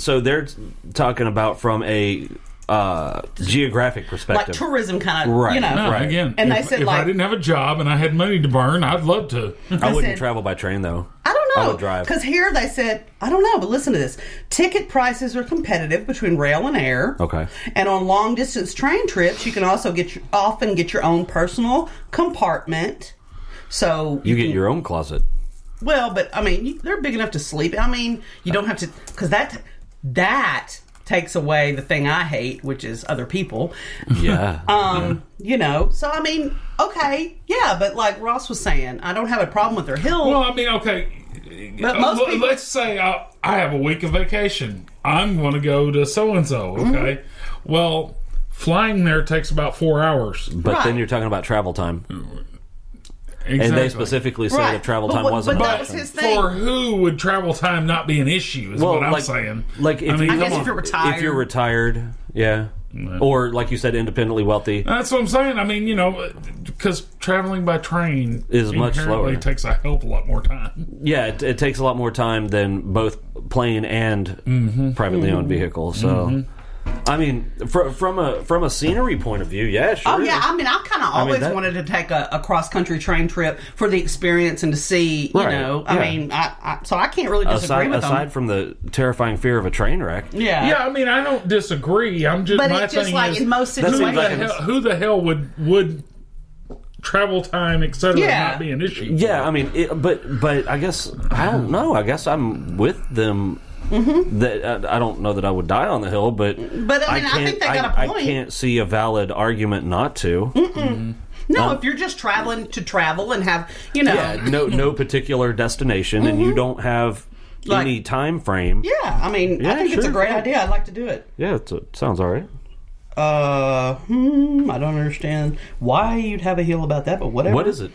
so they're talking about from a geographic perspective, like tourism kind of, right? No, right. Again, and if I didn't have a job and I had money to burn, I'd love to. I wouldn't travel by train though. I don't know. I would drive. Because here they said, I don't know, but listen to this. Ticket prices are competitive between rail and air. Okay. And on long distance train trips, you can also often get your own personal compartment. So you get your own closet. Well, but I mean, they're big enough to sleep. I mean, you don't have to, because that takes away the thing I hate, which is other people. Yeah. You know, so I mean, okay, yeah, but like Ross was saying, I don't have a problem with their hill. Well, I mean, okay. But most people, let's say I have a week of vacation. I'm going to go to so-and-so, okay? Well, flying there takes about 4 hours. But then you're talking about travel time. Exactly. And they specifically say that travel time wasn't but an that was option. his thing. For who would travel time not be an issue is what I'm saying. Like if I guess if you're retired. If you're retired, yeah. Or like you said, independently wealthy. That's what I'm saying. I mean, you know, because traveling by train is much slower. It takes a hell of a lot more time. Yeah, it takes a lot more time than both plane and privately owned vehicle. So, I mean, from a scenery point of view, yeah, sure. Oh yeah, I mean, I kind of always wanted to take a cross country train trip for the experience and to see, you know. I mean, so I can't really disagree with them. Aside from the terrifying fear of a train wreck, yeah. I mean, I don't disagree. I'm just but my it's just thing like is, in most situations, who the hell would travel time, etc. not be an issue? Yeah, I mean, but I guess I don't know. I guess I'm with them. That I don't know that I would die on the hill, but I mean, I think they got a point. I can't see a valid argument not to. No, if you're just traveling to travel and have, you know, no particular destination, and you don't have any time frame. Yeah, I mean, I think it's a great idea. I'd like to do it. Yeah, it sounds all right. I don't understand why you'd have a hill about that, but whatever. What is it?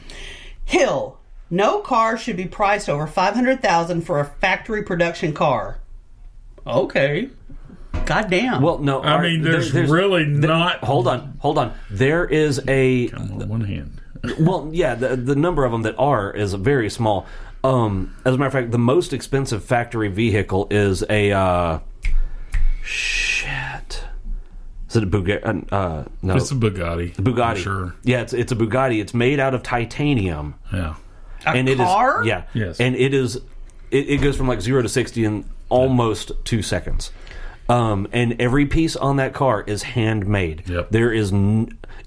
Hill. No car should be priced over $500,000 for a factory production car. Okay. Goddamn. Well, no. I mean, there's really not. Hold on. There is a. Come on one hand. Well, yeah, the number of them that are is very small. As a matter of fact, the most expensive factory vehicle is a. Shit. Is it a Bugatti? No. It's a Bugatti. Bugatti. Sure. Yeah, it's a Bugatti. It's made out of titanium. Yeah. A car? Yeah. Yes. And it is. It goes from like 0 to 60 in almost 2 seconds. And every piece on that car is handmade. Yep. There is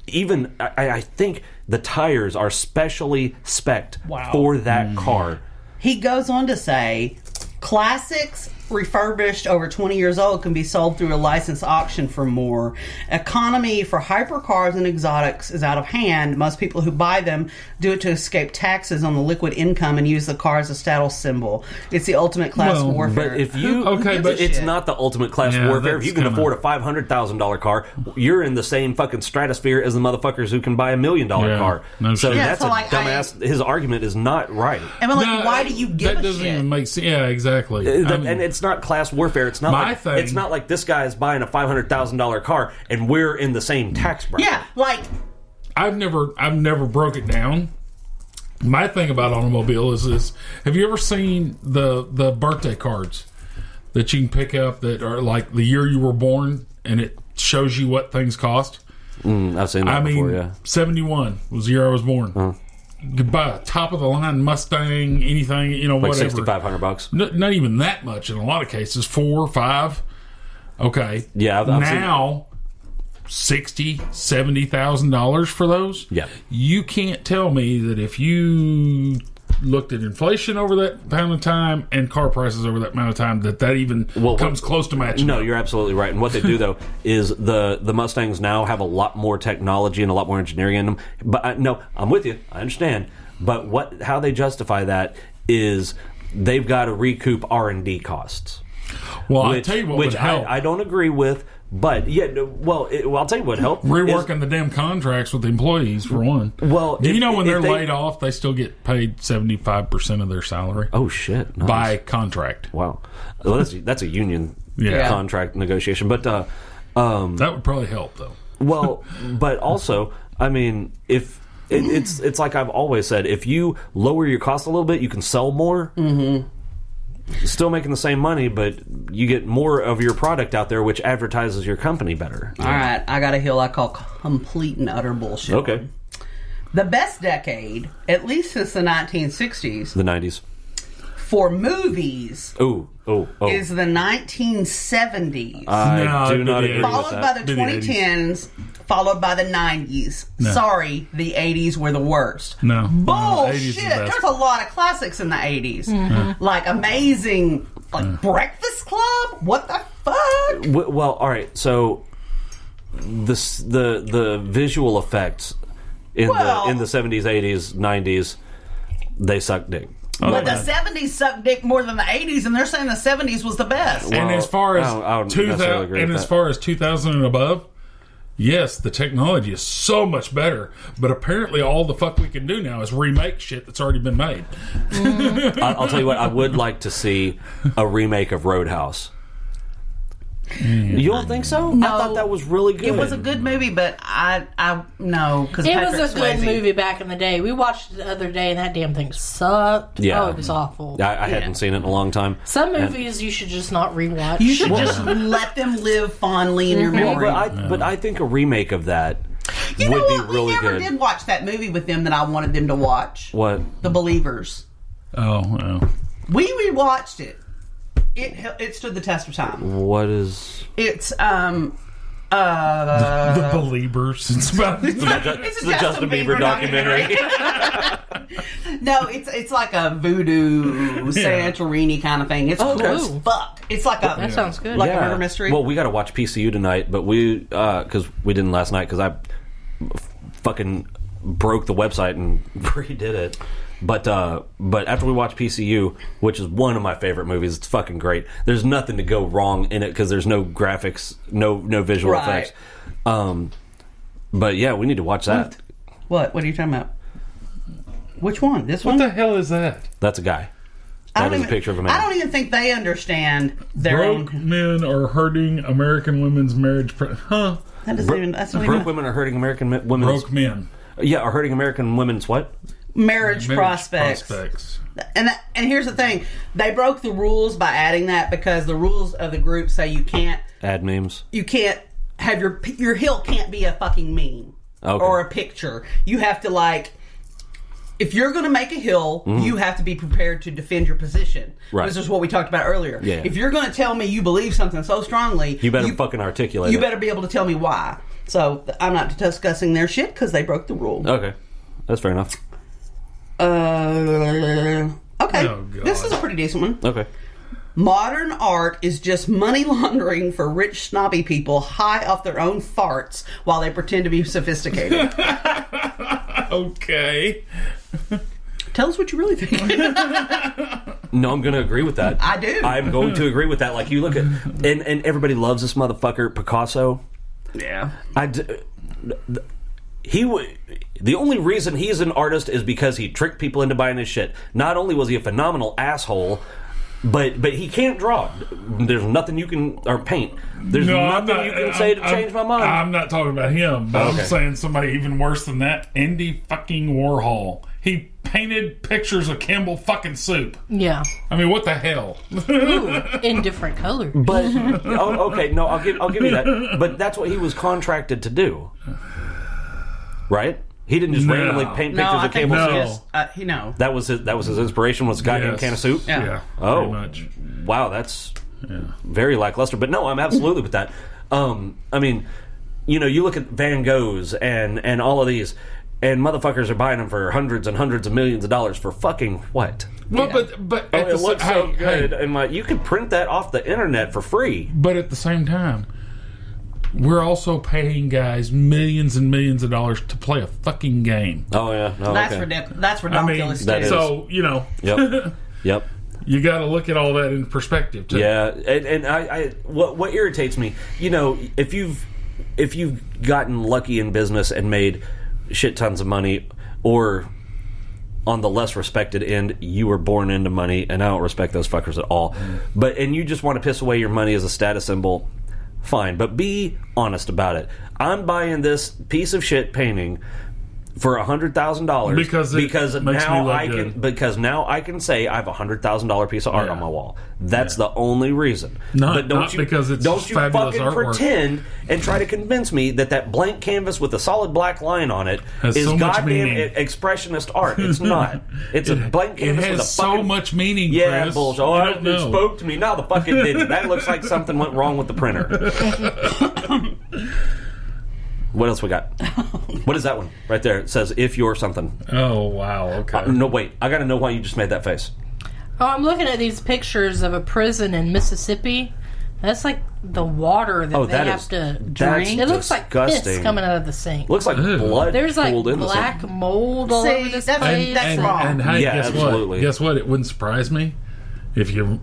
even I think the tires are specially spec'd for that car. He goes on to say, classics refurbished over 20 years old can be sold through a licensed auction for more. Economy for hypercars and exotics is out of hand. Most people who buy them do it to escape taxes on the liquid income and use the car as a status symbol. It's the ultimate class warfare. But if you but it's not the ultimate class warfare. If you can afford a $500,000 car, you're in the same fucking stratosphere as the motherfuckers who can buy $1 million car. No so shit. that's dumbass. His argument is not right. And why do you give that a doesn't shit? even make sense. Yeah, exactly. And it's not class warfare. It's not it's not like this guy is buying a $500,000 car and we're in the same tax bracket. Yeah, like I've never broke it down. My thing about automobile is this: have you ever seen the birthday cards that you can pick up that are like the year you were born and it shows you what things cost? I've seen that before. Yeah, 71 was the year I was born. You could buy a top of the line Mustang, anything, like whatever. $6,500. Not even that much in a lot of cases. 4 or 5. Okay. Yeah. Now, $60,000-$70,000 for those. Yeah. You can't tell me that if you looked at inflation over that amount of time and car prices over that amount of time, that even comes close to matching. No, you're absolutely right. And what they do though is the Mustangs now have a lot more technology and a lot more engineering in them. But no, I'm with you. I understand. But how they justify that is they've got to recoup R&D costs. Well, I'll tell you what would help. I don't agree with. But I'll tell you what helped. Reworking the damn contracts with the employees for one. Well, do you know when they're laid off, they still get paid 75% of their salary? Oh shit! Nice. By contract. Wow, well, that's a union contract negotiation. But that would probably help though. Well, but also, I mean, if it's like I've always said, if you lower your cost a little bit, you can sell more. Mm-hmm. still making the same money, but you get more of your product out there, which advertises your company better. All right, I got a hill I call complete and utter bullshit. Okay. The best decade, at least since the 1960s, The 90s. for movies Oh. is the 1970s. I do not agree with followed that. by the 2010s, followed by the 90s. No. Sorry, the 80s were the worst. No. Bullshit. 80s is the best. There's a lot of classics in the 80s. Like amazing, like Breakfast Club? What the fuck? Well, all right. So the visual effects in the 70s, 80s, 90s, they suck dick. But the 70s sucked dick more than the 80s, and they're saying the 70s was the best. And as far as I don't necessarily agree with as that. far as 2000 and above, yes, the technology is so much better. But apparently, all the fuck we can do now is remake shit that's already been made. I'll tell you what. I would like to see a remake of Roadhouse. You don't think so? No. I thought that was really good. It was a good movie, but I no, because It was a good movie back in the day. We watched it the other day, and that damn thing sucked. Yeah. Oh, it was awful. I hadn't seen it in a long time. Some movies you should just not rewatch. You should just let them live fondly in your memory. But I think a remake of that You know would be what? really We never good. did watch that movie with them that I wanted them to watch. What? The Believers. Oh, well. We rewatched it. It stood the test of time. What is? It's The Believers. It's about it's the Justin Bieber documentary. No, it's like a voodoo Santorini kind of thing. It's cool as cool. fuck. It's like a That sounds good. like a murder mystery. Well, we got to watch PCU tonight, but we because we didn't last night because I fucking broke the website and redid it. But after we watch PCU, which is one of my favorite movies, it's fucking great. There's nothing to go wrong in it because there's no graphics, no visual Right. effects. But yeah, we need to watch that. What are you talking about? Which one? This What one? the hell is that? That's a guy. I That don't is a even- picture of a man. I don't even think they understand their Broke own. men are hurting American women's marriage. Huh? That doesn't even. That's not Broke even women are hurting American women's. Broke men. Yeah, are hurting American women's what? marriage Marriage prospects. And here's the thing: they broke the rules by adding that because the rules of the group say you can't Ad memes. have your hill can't be a fucking meme Okay. or a picture. You have to if you're going to make a hill, you have to be prepared to defend your position. Right. This is what we talked about earlier. Yeah. If you're going to tell me you believe something so strongly, You better fucking articulate you it. better be able to tell me why. So I'm not discussing their shit because they broke the rule. Okay. That's fair enough. Okay. Oh, God. This is a pretty decent one. Okay. Modern art is just money laundering for rich, snobby people high off their own farts while they pretend to be sophisticated. Okay. Tell us what you really think. No, I'm going to agree with that. I do. I'm going to agree with that. Like, you look at... And everybody loves this motherfucker, Picasso. Yeah. The only reason he's an artist is because he tricked people into buying his shit. Not only was he a phenomenal asshole, but he can't draw. There's nothing you can... Or paint. There's nothing you can say to change my mind. I'm not talking about him, but Okay. I'm saying somebody even worse than that. Andy fucking Warhol. He painted pictures of Campbell fucking soup. Yeah. I mean, what the hell? In different colors. But okay, no, I'll give you that. But that's what he was contracted to do, right? He didn't just No. randomly paint No, pictures I of think Campbell No. soup. just, That was his inspiration. Was a goddamn Yes. can of soup. Yeah. Oh, pretty much. wow, that's very lackluster. But no, I'm absolutely with that. I mean, you look at Van Goghs and all of these, and motherfuckers are buying them for hundreds and hundreds of millions of dollars for fucking what? Well, but at It the looks so hey, good, hey, and you could print that off the internet for free. but at the same time, we're also paying guys millions and millions of dollars to play a fucking game. Oh yeah, no, That's okay. ridiculous. That's I mean, ridiculous. that too. is. so Yep. you got to look at all that in perspective too. Yeah, and I what irritates me, if you've gotten lucky in business and made shit tons of money, or on the less respected end, you were born into money, and I don't respect those fuckers at all. And you just want to piss away your money as a status symbol, fine, but be honest about it. I'm buying this piece of shit painting for $100,000 Because it makes me look good. Because now I can say I have a $100,000 piece of art on my wall. That's the only reason. Not because it's don't you fabulous fucking artwork. pretend and try to convince me that blank canvas with a solid black line on it has is so much goddamn meaning. Expressionist art. It's not. It's a blank canvas It has with a fucking, so much meaning, yeah, Chris. bullshit. You Oh, don't it know. spoke to me. No, the fuck it didn't. That looks like something went wrong with the printer. What else we got? What is that one right there? It says if you're something. Oh, wow. Okay. No, wait. I got to know why you just made that face. Oh, I'm looking at these pictures of a prison in Mississippi. That's like the water that they have to drink. It looks like piss coming out of the sink. Looks like blood. There's like pooled in black mold all over this place. That's wrong. And hey, Yeah, guess absolutely. what? Guess what? It wouldn't surprise me if you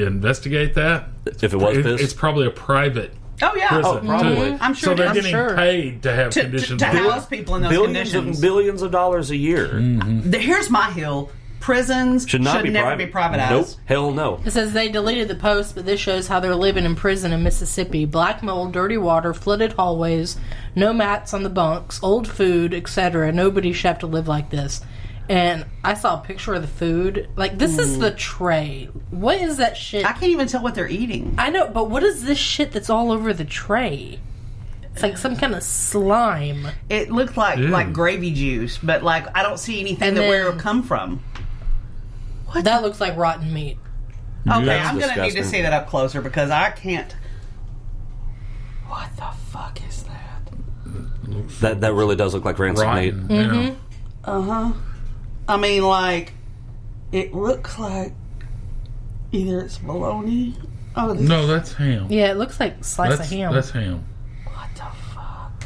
investigate that. If it was piss? It's probably a private Oh yeah, prison, probably. too. I'm sure. So they're I'm getting sure. paid to have conditions. to house people in those billions conditions. and billions of dollars a year. Here's my hill: prisons should never be privatized. Nope, hell no. It says they deleted the post, but this shows how they're living in prison in Mississippi. Black mold, dirty water, flooded hallways, no mats on the bunks, old food, etc. Nobody should have to live like this. And I saw a picture of the food. Like, this is the tray. What is that shit? I can't even tell what they're eating. I know, but what is this shit that's all over the tray? It's like some kind of slime. It looked like gravy juice, but like I don't see anything And where then- it'll come from. That looks like rotten meat. Okay, That's I'm gonna need to disgusting. see that up closer because I can't. What the fuck is that? That really does look like rancid meat. Rotten. Yeah. I mean, like, it looks like either it's bologna. Oh, this No, that's ham. Yeah, it looks like slice of ham. That's ham. what the fuck?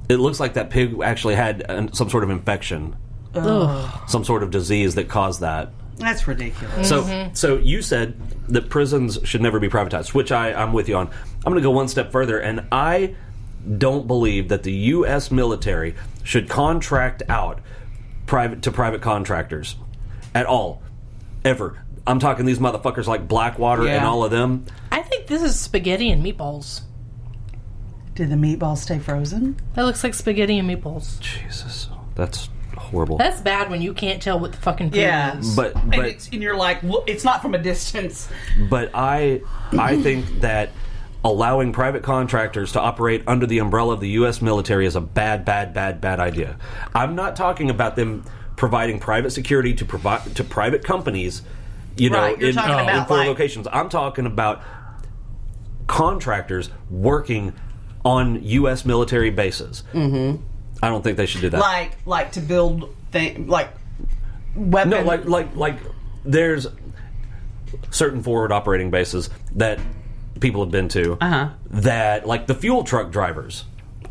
It looks like that pig actually had some sort of infection, Ugh. some sort of disease that caused that. That's ridiculous. So you said that prisons should never be privatized, which I'm with you on. I'm going to go one step further, and I don't believe that the U.S. military should contract out private contractors at all, ever. I'm talking these motherfuckers like Blackwater and all of them. I think this is spaghetti and meatballs. Did the meatballs stay frozen? That looks like spaghetti and meatballs. Jesus, that's horrible. That's bad when you can't tell what the fucking food is. But And you're like, look, it's not from a distance. But I think that allowing private contractors to operate under the umbrella of the U.S. military is a bad idea. I'm not talking about them providing private security to private companies, Right, you're talking about, in four like- locations. I'm talking about contractors working on U.S. military bases. Mm-hmm. I don't think they should do that. Like to build weapons. No, like there's certain forward operating bases that people have been to that, like the fuel truck drivers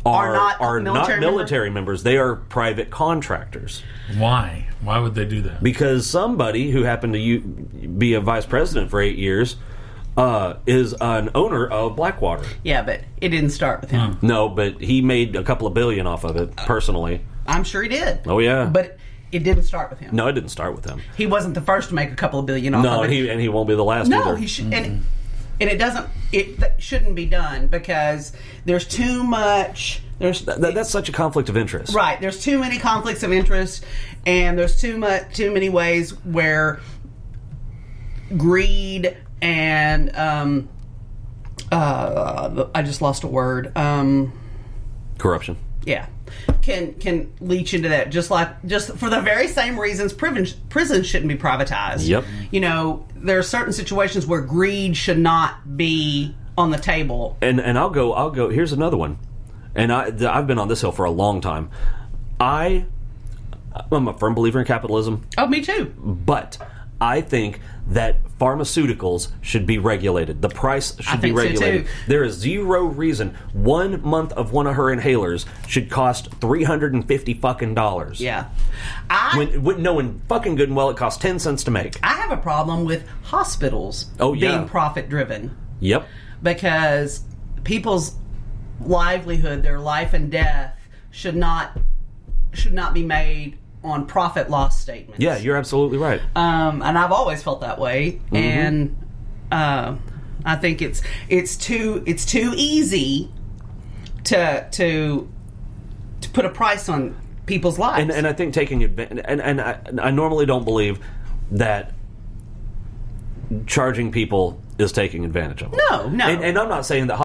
are not military members. They are private contractors. Why? Why would they do that? Because somebody who happened to be a vice president for 8 years is an owner of Blackwater. Yeah, but it didn't start with him. No, but he made a couple of billion off of it personally. I'm sure he did. Oh yeah, But it didn't start with him. no, it didn't start with him. He wasn't the first to make a couple of billion off No, of it. and he won't be the last No, either. he should. And it doesn't. That shouldn't be done because there's too much. That's such a conflict of interest. Right. There's too many conflicts of interest, and there's too many ways where greed and I just lost a word. Corruption. Yeah, can leach into that. Just for the very same reasons, prisons shouldn't be privatized. Yep. You know, there are certain situations where greed should not be on the table. And I'll go. Here's another one. And I've been on this hill for a long time. I'm a firm believer in capitalism. Oh, me too. But I think that pharmaceuticals should be regulated. The price should be think so, regulated. too. There is zero reason 1 month of one of her inhalers should cost $350 fucking dollars. Yeah. When knowing fucking good and well it costs 10 cents to make. I have a problem with hospitals being profit driven. Yep. Because people's livelihood, their life and death should not be made on profit loss statements. Yeah, you're absolutely right. And I've always felt that way. Mm-hmm. And I think it's too easy to put a price on people's lives. And I think taking advantage, and I normally don't believe that charging people is taking advantage of them. No. And I'm not saying that